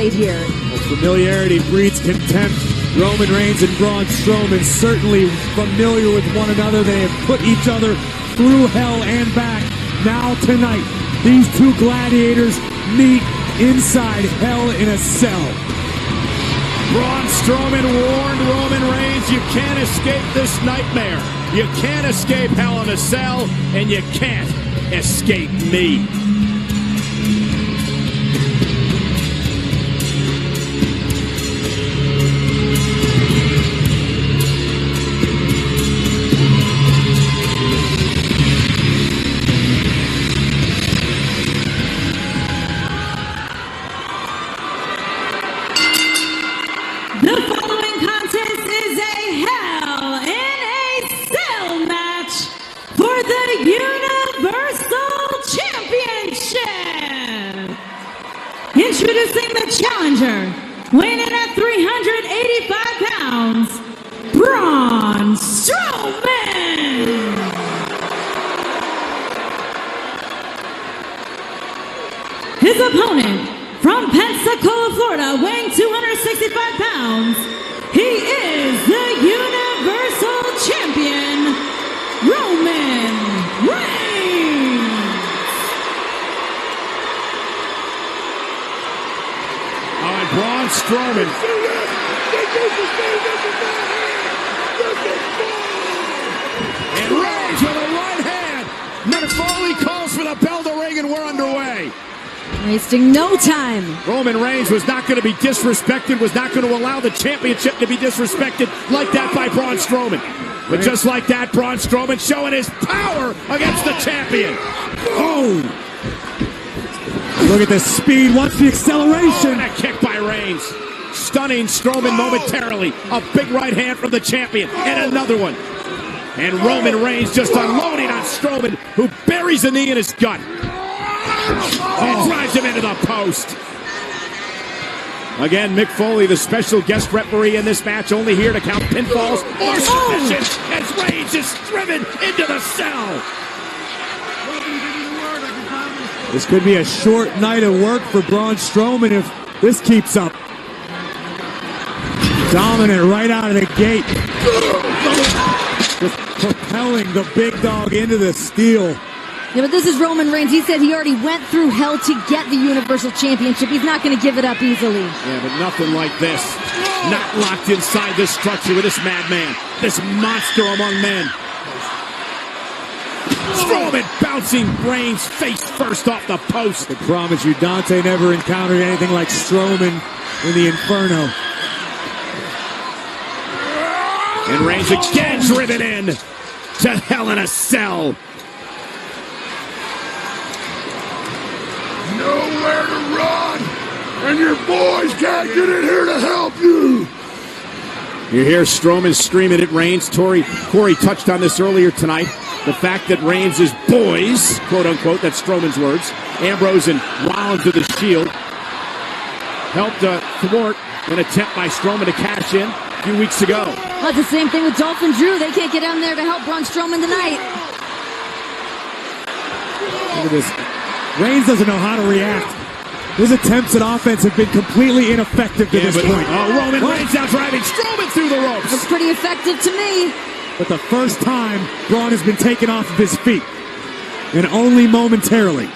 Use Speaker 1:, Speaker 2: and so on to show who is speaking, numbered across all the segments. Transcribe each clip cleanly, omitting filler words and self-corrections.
Speaker 1: played here.
Speaker 2: Well, familiarity breeds contempt. Roman Reigns and Braun Strowman certainly familiar with one another. They have put each other through hell and back. Now tonight, these two gladiators meet inside Hell in a Cell.
Speaker 3: Braun Strowman warned Roman Reigns, you can't escape this nightmare. You can't escape Hell in a Cell, and you can't escape me.
Speaker 4: The following contest is a Hell in a Cell match for the Universal Championship. Introducing the challenger, weighing in at 385 pounds, Braun Strowman. His opponent, from Pensacola, Florida, weighing 265 pounds, he is the Universal Champion, Roman Reigns.
Speaker 3: All right, Braun Strowman. And Reigns with a right hand. Mick Foley calls for the bell to ring, and we're underway.
Speaker 1: Wasting no time.
Speaker 3: Roman Reigns was not going to be disrespected, was not going to allow the championship to be disrespected like that by Braun Strowman. But just like that, Braun Strowman showing his power against the champion.
Speaker 2: Oh! Look at the speed. Watch the acceleration.
Speaker 3: And a kick by Reigns. Stunning Strowman momentarily. A big right hand from the champion. And another one. And Roman Reigns just unloading on Strowman, who buries a knee in his gut. And drives him into the post. Again, Mick Foley, the special guest referee in this match, only here to count pinfalls or submissions as Reigns is driven into the cell.
Speaker 2: This could be a short night of work for Braun Strowman if this keeps up. Dominant right out of the gate. Just propelling the big dog into the steel.
Speaker 1: Yeah, but this is Roman Reigns. He said he already went through hell to get the Universal Championship. He's not going to give it up easily.
Speaker 3: Yeah, but nothing like this. Not locked inside this structure with this madman. This monster among men. Strowman bouncing Reigns face first off the post.
Speaker 2: I promise you, Dante never encountered anything like Strowman in the Inferno.
Speaker 3: And Reigns again driven in to Hell in a Cell.
Speaker 5: Nowhere to run, and your boys can't get in here to help you.
Speaker 3: You hear Strowman screaming at Reigns. Corey touched on this earlier tonight. The fact that Reigns' boys, quote unquote, that's Strowman's words, Ambrose and Rollins to the Shield, helped thwart an attempt by Strowman to cash in a few weeks ago.
Speaker 1: Well, it's the same thing with Dolph and Drew. They can't get down there to help Braun Strowman tonight.
Speaker 2: Look at this. Reigns doesn't know how to react. His attempts at offense have been completely ineffective to this point.
Speaker 3: Oh, Roman Reigns now driving Strowman through the ropes.
Speaker 1: That's pretty effective to me.
Speaker 2: But the first time, Braun has been taken off of his feet. And only momentarily.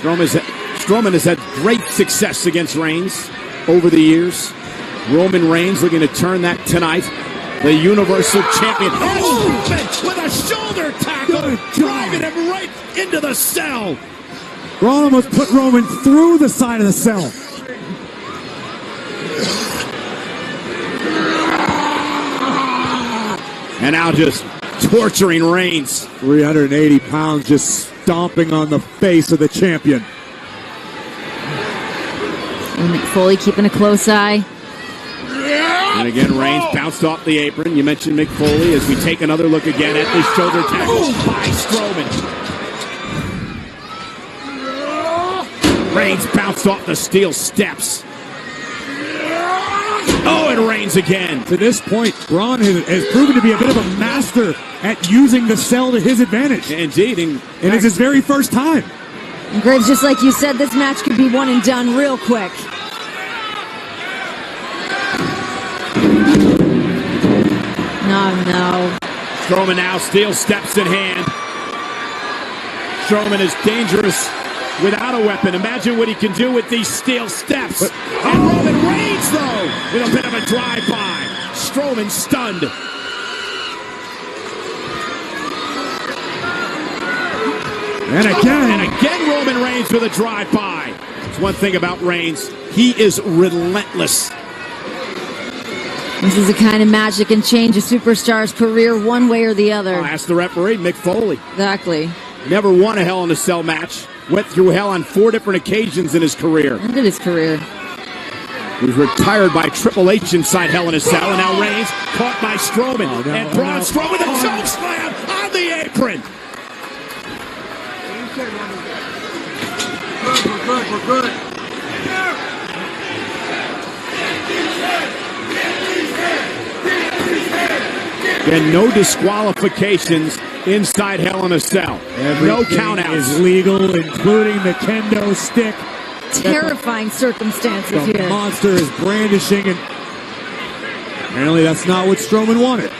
Speaker 3: Strowman has had great success against Reigns over the years. Roman Reigns looking to turn that tonight. The Universal Champion. Oh, with a shoulder tackle. Driving him right into the cell.
Speaker 2: Braun almost put Roman through the side of the cell.
Speaker 3: And now just torturing Reigns.
Speaker 2: 380 pounds just stomping on the face of the champion.
Speaker 1: And Mick Foley keeping a close eye.
Speaker 3: And again, Reigns bounced off the apron. You mentioned Mick Foley as we take another look again at this shoulder tackle by Strowman. Reigns bounced off the steel steps. Oh, and Reigns again.
Speaker 2: To this point, Braun has proven to be a bit of a master at using the cell to his advantage.
Speaker 3: Indeed.
Speaker 2: And it's his very first time.
Speaker 1: And Graves, just like you said, this match could be one and done real quick.
Speaker 3: Strowman now, steel steps in hand. Strowman is dangerous without a weapon. Imagine what he can do with these steel steps. And Roman Reigns, though, with a bit of a drive-by. Strowman stunned.
Speaker 2: And
Speaker 3: again Roman Reigns with a drive-by. There's one thing about Reigns. He is relentless.
Speaker 1: This is the kind of match that can change a superstar's career one way or the other.
Speaker 3: Ask the referee, Mick Foley.
Speaker 1: Exactly.
Speaker 3: Never won a Hell in a Cell match. Went through hell on 4 different occasions in his career.
Speaker 1: Ended his career.
Speaker 3: He was retired by Triple H inside Hell in a Cell, and now Reigns caught by Strowman. And Braun Strowman with a choke slam on the apron.
Speaker 5: We're good.
Speaker 3: And no disqualifications inside Hell in a Cell. No countouts.
Speaker 2: Is legal, including the kendo stick.
Speaker 1: Terrifying circumstances
Speaker 2: The
Speaker 1: here.
Speaker 2: monster is brandishing, and apparently that's not what Strowman wanted.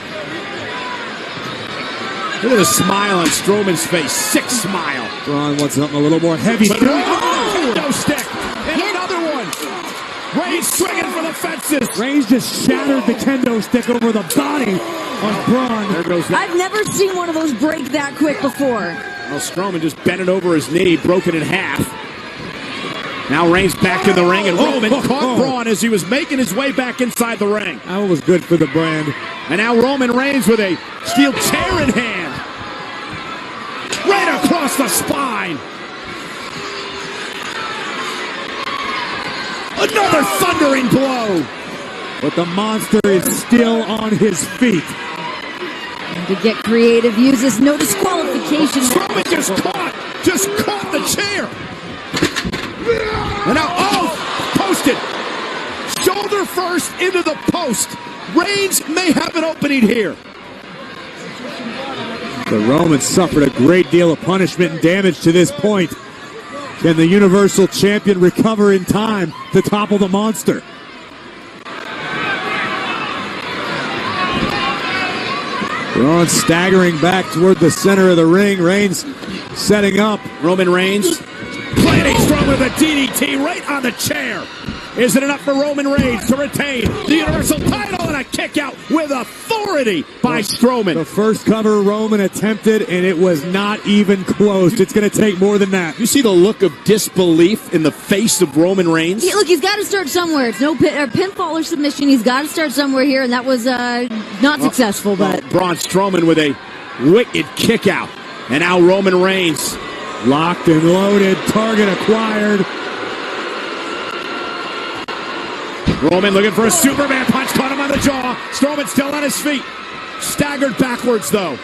Speaker 3: Look at the smile on Strowman's face. Sick smile.
Speaker 2: Braun wants something a little more heavy.
Speaker 3: Kendo stick. And another one. Reigns swinging for the fences.
Speaker 2: Reigns just shattered the kendo stick over the body of Braun.
Speaker 3: There goes that.
Speaker 1: I've never seen one of those break that quick before.
Speaker 3: Well, Strowman just bent it over his knee, broke it in half. Now Reigns back in the ring, and Roman caught Braun as he was making his way back inside the ring.
Speaker 2: That was good for the brand.
Speaker 3: And now Roman Reigns with a steel chair in hand. Right across the spine. Another thundering blow.
Speaker 2: But the monster is still on his feet.
Speaker 1: And to get creative, uses no disqualification.
Speaker 3: Strowman just caught the chair. And now, posted. Shoulder first into the post. Reigns may have an opening here.
Speaker 2: The Roman suffered a great deal of punishment and damage to this point. Can the Universal Champion recover in time to topple the monster? Braun staggering back toward the center of the ring. Reigns setting up.
Speaker 3: Roman Reigns planting Strowman with a DDT right on the chair. Is it enough for Roman Reigns to retain the Universal title? And a kick out with authority by Strowman.
Speaker 2: The first cover Roman attempted, and it was not even close. It's going to take more than that.
Speaker 3: You see the look of disbelief in the face of Roman Reigns?
Speaker 1: Look, he's got to start somewhere. It's no pinfall or submission. He's got to start somewhere here, and that was not successful. But
Speaker 3: Braun Strowman with a wicked kick out. And now Roman Reigns.
Speaker 2: Locked and loaded. Target acquired.
Speaker 3: Roman looking for a Superman punch, caught him on the jaw. Strowman still on his feet. Staggered backwards, though.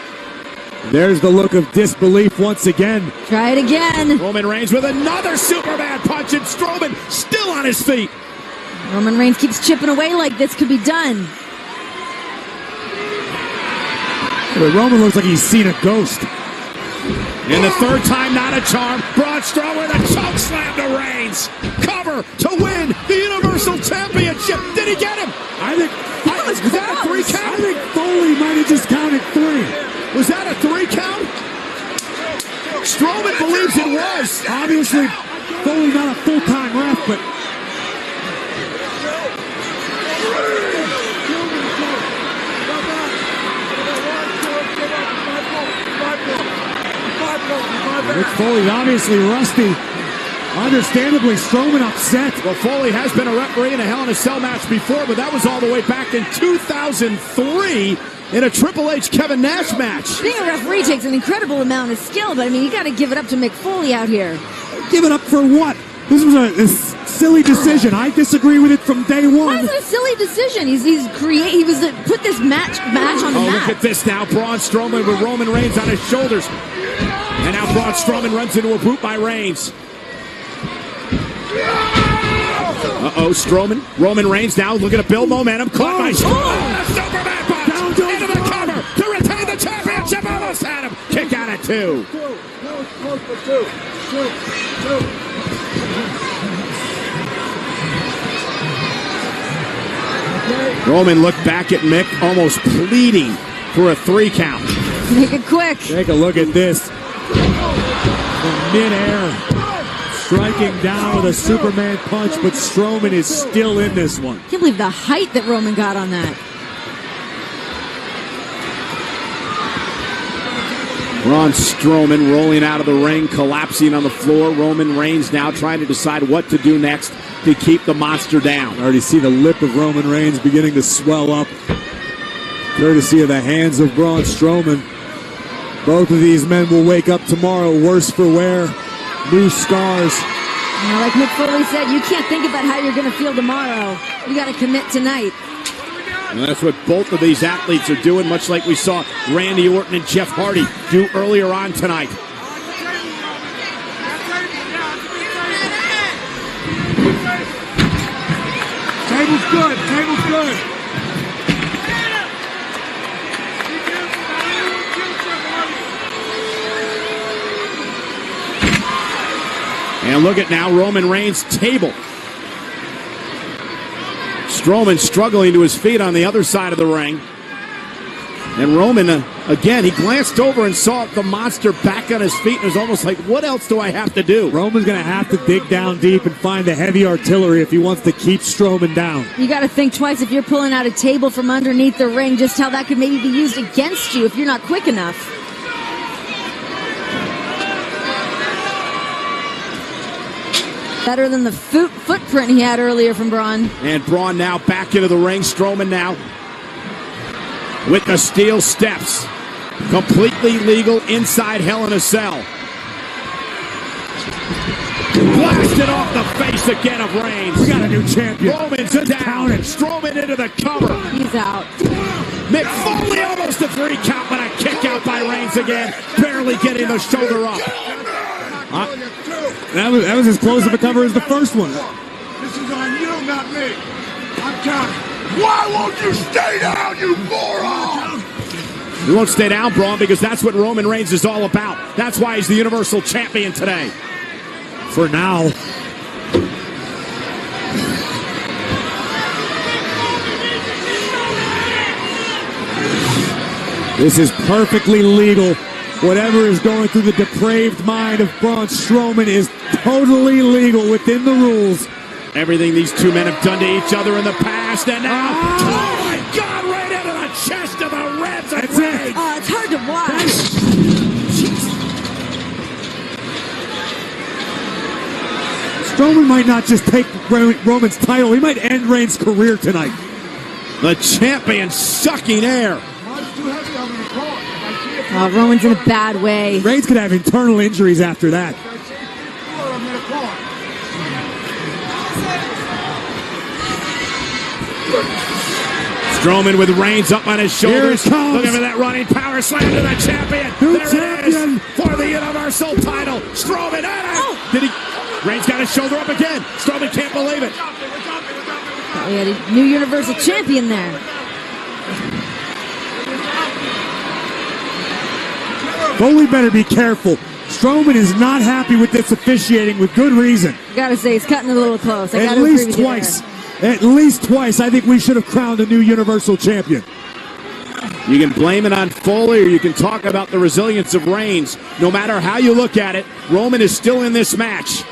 Speaker 2: There's the look of disbelief once again.
Speaker 1: Try it again.
Speaker 3: Roman Reigns with another Superman punch, and Strowman still on his feet.
Speaker 1: Roman Reigns keeps chipping away like this could be done.
Speaker 2: But Roman looks like he's seen a ghost.
Speaker 3: And the third time, not a charm. Braun Strowman with a choke slam to Reigns. Cover to win the Universal Championship. Did he get him? Was that a 3 count?
Speaker 2: I think Foley might have just counted 3.
Speaker 3: Was that a 3 count? Strowman believes it was.
Speaker 2: Obviously, Foley's not a full-time ref, but Mick Foley's obviously rusty. Understandably, Strowman upset.
Speaker 3: Well, Foley has been a referee in a Hell in a Cell match before, but that was all the way back in 2003 in a Triple H Kevin Nash match.
Speaker 1: Being a referee takes an incredible amount of skill, but I mean, you got to give it up to Mick Foley out here.
Speaker 2: Give it up for what? This was a silly decision. I disagree with it from day one.
Speaker 1: Why is it a silly decision? He was put this match on the map.
Speaker 3: Look at this now. Braun Strowman with Roman Reigns on his shoulders. And now Braun Strowman runs into a boot by Reigns. Strowman. Roman Reigns now looking to build momentum. Caught by Strowman. Superman punch. Into the cover to retain the championship. Almost had him. Kick out at 2. Roman looked back at Mick, almost pleading for a 3 count.
Speaker 1: Make it quick.
Speaker 2: Take a look at this. From midair, striking down with a Superman punch, but Strowman is still in this one.
Speaker 1: Can't believe the height that Roman got on that.
Speaker 3: Braun Strowman rolling out of the ring, collapsing on the floor. Roman Reigns now trying to decide what to do next to keep the monster down.
Speaker 2: I already see the lip of Roman Reigns beginning to swell up, courtesy of the hands of Braun Strowman. Both of these men will wake up tomorrow worse for wear, new scars.
Speaker 1: Now, like Mick Foley said, you can't think about how you're going to feel tomorrow. You got to commit tonight.
Speaker 3: And that's what both of these athletes are doing, much like we saw Randy Orton and Jeff Hardy do earlier on tonight.
Speaker 5: Table's good. Table's good.
Speaker 3: And look at now Roman Reigns' table. Strowman struggling to his feet on the other side of the ring. And Roman, again, he glanced over and saw the monster back on his feet and was almost like, what else do I have to do?
Speaker 2: Roman's going to have to dig down deep and find the heavy artillery if he wants to keep Strowman down.
Speaker 1: You got to think twice if you're pulling out a table from underneath the ring, just how that could maybe be used against you if you're not quick enough. Better than the footprint he had earlier from Braun.
Speaker 3: And Braun now back into the ring. Strowman now with the steel steps. Completely legal inside Hell in a Cell. Blasted off the face again of Reigns.
Speaker 2: We got a new champion.
Speaker 3: Roman's down. Strowman into the cover.
Speaker 1: He's out.
Speaker 3: Mick Foley almost a 3 count, but a kick out by Reigns again. Barely getting the shoulder up.
Speaker 2: That was as close of a cover as the first one.
Speaker 5: This is on you, not me. I'm counting. Why won't you stay down, you moron?
Speaker 3: He won't stay down, Braun, because that's what Roman Reigns is all about. That's why he's the Universal Champion today.
Speaker 2: For now. This is perfectly legal. Whatever is going through the depraved mind of Braun Strowman is totally legal within the rules.
Speaker 3: Everything these two men have done to each other in the past, and now, oh my God, right into the chest of the Reds of Reigns.
Speaker 1: Oh, it's hard to watch.
Speaker 2: Strowman might not just take Roman's title, he might end Reigns' career tonight.
Speaker 3: The champion sucking air.
Speaker 1: Oh, Roman's in a bad way.
Speaker 2: Reigns could have internal injuries after that.
Speaker 3: Strowman with Reigns up on his shoulders.
Speaker 2: Here it comes.
Speaker 3: Looking for that running power slam to the champion.
Speaker 2: New
Speaker 3: there
Speaker 2: champion.
Speaker 3: it is for the Universal title. Strowman. Did he? Reigns got his shoulder up again. Strowman can't believe it.
Speaker 1: We had a new Universal Champion there.
Speaker 2: Foley better be careful. Strowman is not happy with this officiating with good reason.
Speaker 1: Gotta say, he's cutting it a little close.
Speaker 2: At least twice. At least twice, I think we should have crowned a new Universal Champion.
Speaker 3: You can blame it on Foley, or you can talk about the resilience of Reigns. No matter how you look at it, Roman is still in this match.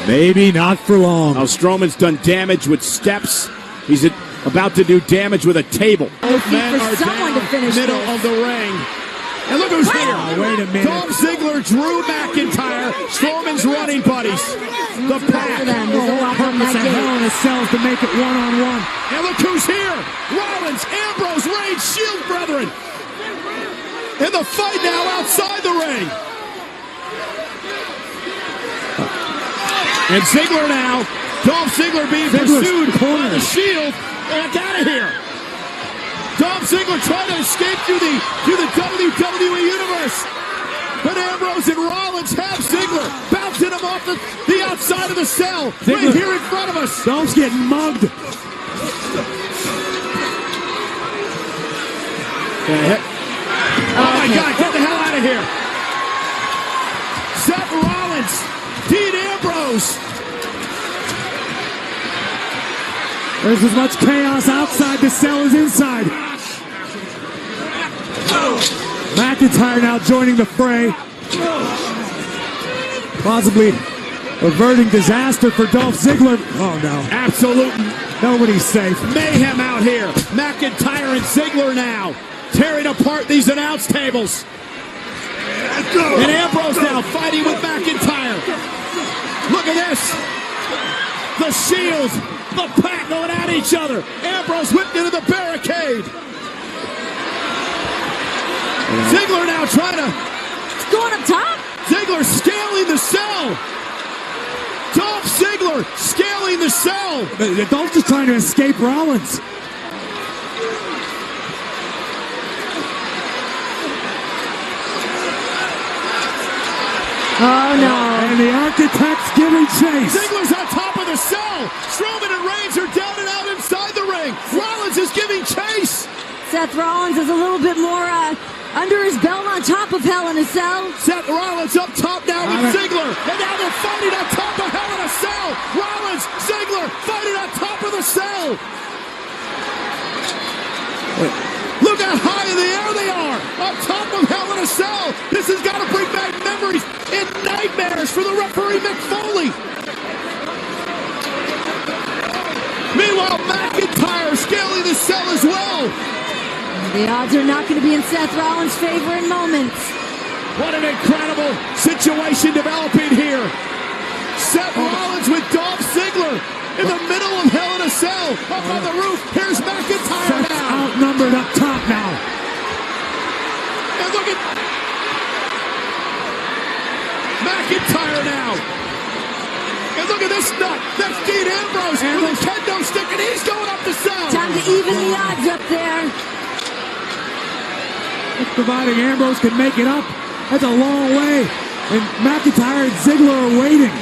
Speaker 2: Maybe not for long.
Speaker 3: Now Strowman's done damage with steps. He's about to do damage with a table. Both men are down middle of the ring. And look who's here.
Speaker 2: Wait a minute.
Speaker 3: Dolph Ziggler, Drew McIntyre, Strowman's running buddies. The pack.
Speaker 2: Purpose of Hell in a Cell to make it one-on-one.
Speaker 3: And look who's here. Rollins, Ambrose, Reigns, Shield brethren. In the fight now outside the ring. And Ziggler now. Dolph Ziggler being pursued by the Shield. And out of here. Dolph Ziggler trying to escape through the WWE Universe. But Ambrose and Rollins have Ziggler bouncing him off the outside of the cell. Ziggler, right here in front of us.
Speaker 2: Dolph's getting mugged.
Speaker 3: Oh my God, get the hell out of here. Seth Rollins, Dean Ambrose.
Speaker 2: There's as much chaos outside the cell as inside. McIntyre now joining the fray. Possibly averting disaster for Dolph Ziggler. Oh no.
Speaker 3: Absolutely.
Speaker 2: Nobody's safe.
Speaker 3: Mayhem out here. McIntyre and Ziggler now tearing apart these announce tables. And Ambrose now fighting with McIntyre. Look at this. The Shield, the Pack going at each other. Ambrose whipped into the barricade. Ziggler now trying to...
Speaker 1: Going up top.
Speaker 3: Ziggler scaling the cell. Dolph Ziggler scaling the cell.
Speaker 2: Dolph is trying to escape Rollins.
Speaker 1: Oh no.
Speaker 2: And the Architect's giving chase.
Speaker 3: Ziggler's on top of the cell. Strowman and Reigns are down and out inside the ring. Rollins is giving chase.
Speaker 1: Seth Rollins is a little bit more under his belt on top of Hell in a Cell.
Speaker 3: Seth Rollins up top now with Ziggler. And now they're fighting on top of Hell in a Cell. Rollins, Ziggler fighting on top of the cell. Look how high in the air they are. On top of Hell in a Cell. This has got to bring back memories and nightmares for the referee Mick Foley. Meanwhile, McIntyre scaling the cell as well.
Speaker 1: The odds are not going to be in Seth Rollins' favor in moments.
Speaker 3: What an incredible situation developing here. Seth Rollins with Dolph Ziggler in the middle of Hell in a Cell. Up on the roof, here's McIntyre now.
Speaker 2: Outnumbered up top now.
Speaker 3: And look at McIntyre now. And look at this nut. That's Dean Ambrose with a kendo stick, and he's going up the cell.
Speaker 1: Time to even the odds up there.
Speaker 2: Providing Ambrose can make it up. That's a long way. And McIntyre and Ziggler are waiting.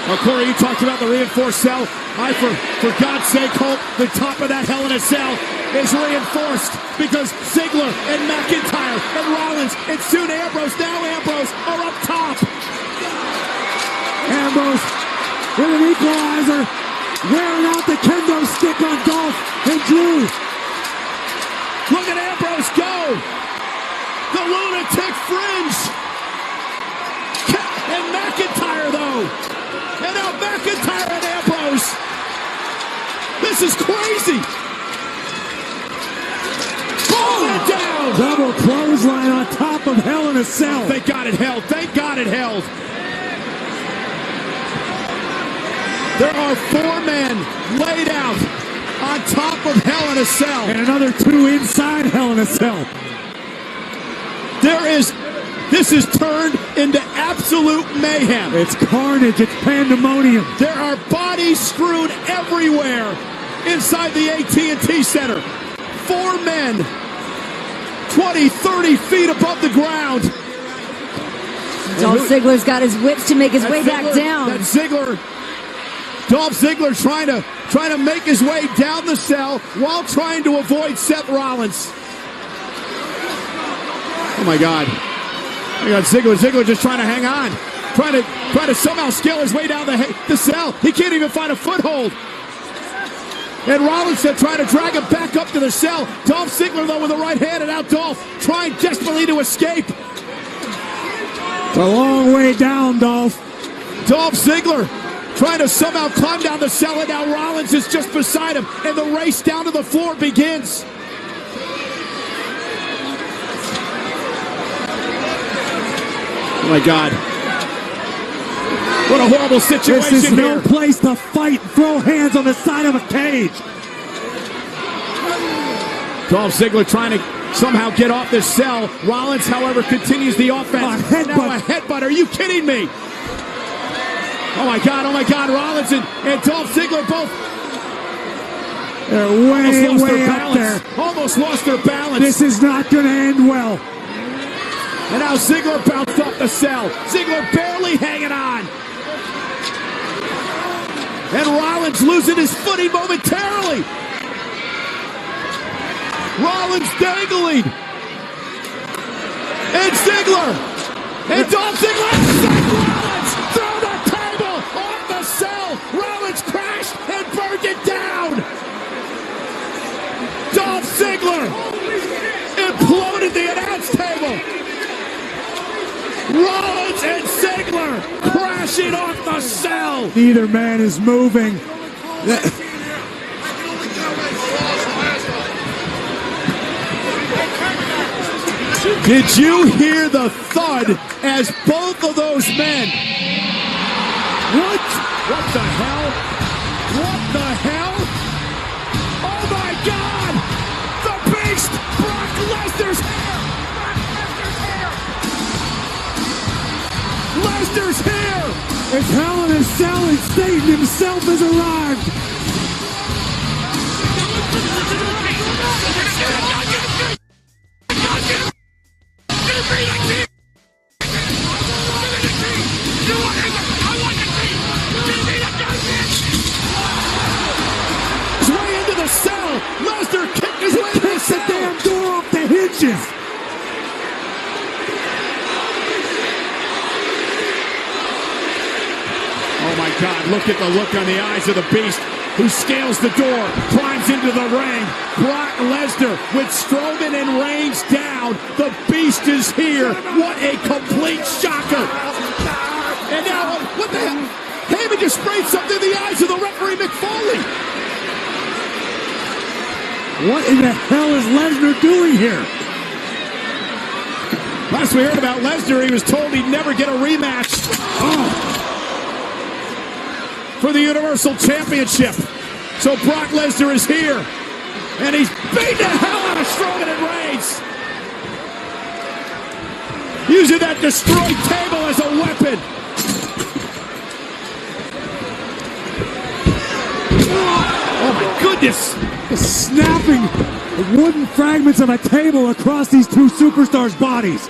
Speaker 3: Well, Corey, you talked about the reinforced cell. For God's sake, hope the top of that Hell in a Cell is reinforced because Ziggler and McIntyre and Rollins and soon Ambrose, now Ambrose, are up top.
Speaker 2: Ambrose with an equalizer, wearing out the kendo stick on Dolph and Drew.
Speaker 3: Look at Ambrose go. The lunatic fringe. And McIntyre, though. And now McIntyre and Ambrose. This is crazy. Falling down.
Speaker 2: Double clothesline on top of Hell in a Cell.
Speaker 3: Thank God it held. Thank God it held. There are 4 men laid out on top of Hell in a Cell.
Speaker 2: And another 2 inside Hell in a Cell.
Speaker 3: This is turned into absolute mayhem.
Speaker 2: It's carnage, it's pandemonium.
Speaker 3: There are bodies strewn everywhere inside the AT&T Center. 4 men, 20, 30 feet above the ground.
Speaker 1: Dolph Ziggler's got his wits to make his way back down.
Speaker 3: That's Ziggler. Dolph Ziggler trying to make his way down the cell while trying to avoid Seth Rollins. Oh my God. We got Ziggler just trying to hang on. Trying to somehow scale his way down the cell. He can't even find a foothold. And Rollins trying to drag him back up to the cell. Dolph Ziggler, though, with the right hand, and now Dolph trying desperately to escape.
Speaker 2: It's a long way down, Dolph.
Speaker 3: Dolph Ziggler trying to somehow climb down the cell, and now Rollins is just beside him, and the race down to the floor begins. Oh my God. What a horrible situation
Speaker 2: here. This is no
Speaker 3: here.
Speaker 2: place to fight, throw hands on the side of a cage.
Speaker 3: Dolph Ziggler trying to somehow get off this cell. Rollins, however, continues the offense. Now a headbutt. Are you kidding me? Oh my God, Rollins and Dolph Ziggler both
Speaker 2: They're way up there.
Speaker 3: Almost lost their balance.
Speaker 2: This is not going to end well.
Speaker 3: And now Ziggler bounced off the cell. Ziggler barely hanging on. And Rollins losing his footing momentarily. Rollins dangling. And Ziggler. And Dolph Ziggler. Rollins through the table off the cell. Rollins crashed and burned it down. Lesnar crashing off the cell.
Speaker 2: Neither man is moving.
Speaker 3: Did you hear the thud as both of those men? What? What the hell? What the hell? Oh my God! The Beast! Brock Lesnar's here! Lesnar's here!
Speaker 2: It's Hell in a Cell and Satan himself has arrived.
Speaker 3: His way into the cell! Lesnar kicked his way into the cell!
Speaker 2: The damn door off the hinges.
Speaker 3: Oh my God, look at the look on the eyes of the Beast, who scales the door, climbs into the ring. Brock Lesnar with Strowman and Reigns down. The Beast is here. What a complete shocker. And now, what the hell? Heyman just sprayed something in the eyes of the referee, Mick Foley.
Speaker 2: What in the hell is Lesnar doing here?
Speaker 3: Last we heard about Lesnar, he was told he'd never get a rematch. For the Universal Championship. So Brock Lesnar is here. And he's beating the hell out of Strowman and Reigns. Using that destroyed table as a weapon. Oh my goodness.
Speaker 2: Snapping wooden fragments of a table across these two superstars' bodies.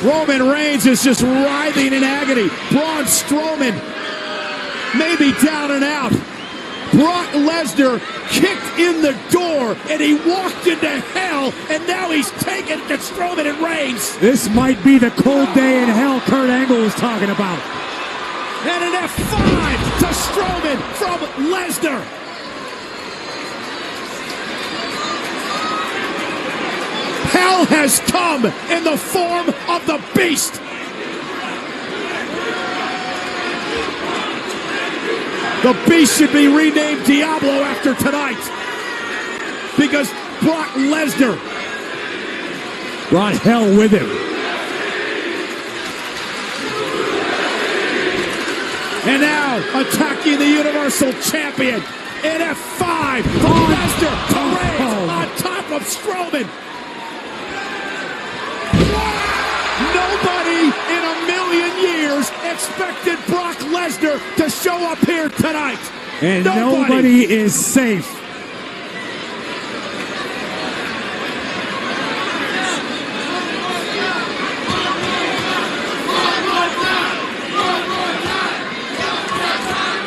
Speaker 3: Roman Reigns is just writhing in agony. Braun Strowman maybe down and out. Brock Lesnar kicked in the door and he walked into hell, and now he's taken to Strowman and Reigns.
Speaker 2: This might be the cold day in hell Kurt Angle was talking about.
Speaker 3: And an F5 to Strowman from Lesnar. Hell has come in the form of the Beast. The Beast should be renamed Diablo after tonight, because Brock Lesnar
Speaker 2: brought hell with him.
Speaker 3: And now attacking the Universal Champion in F5 from Lesnar to Reigns on top of Strowman. Nobody in a million years expected Brock Lesnar to show up here tonight.
Speaker 2: And nobody is safe.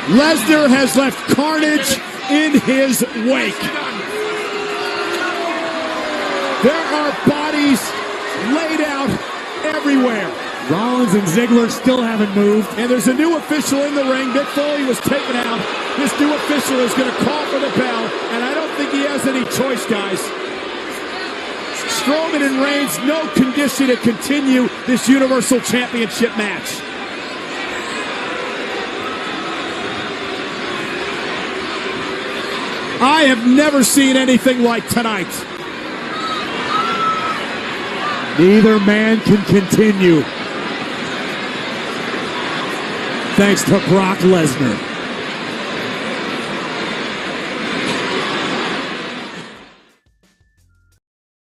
Speaker 3: Lesnar has left carnage in his wake. There are bodies laid out everywhere.
Speaker 2: Rollins and Ziggler still haven't moved.
Speaker 3: And there's a new official in the ring. Mick Foley was taken out. This new official is going to call for the bell, and I don't think he has any choice, guys. Strowman and Reigns, no condition to continue this Universal Championship match. I have never seen anything like tonight.
Speaker 2: Neither man can continue. Thanks to Brock Lesnar.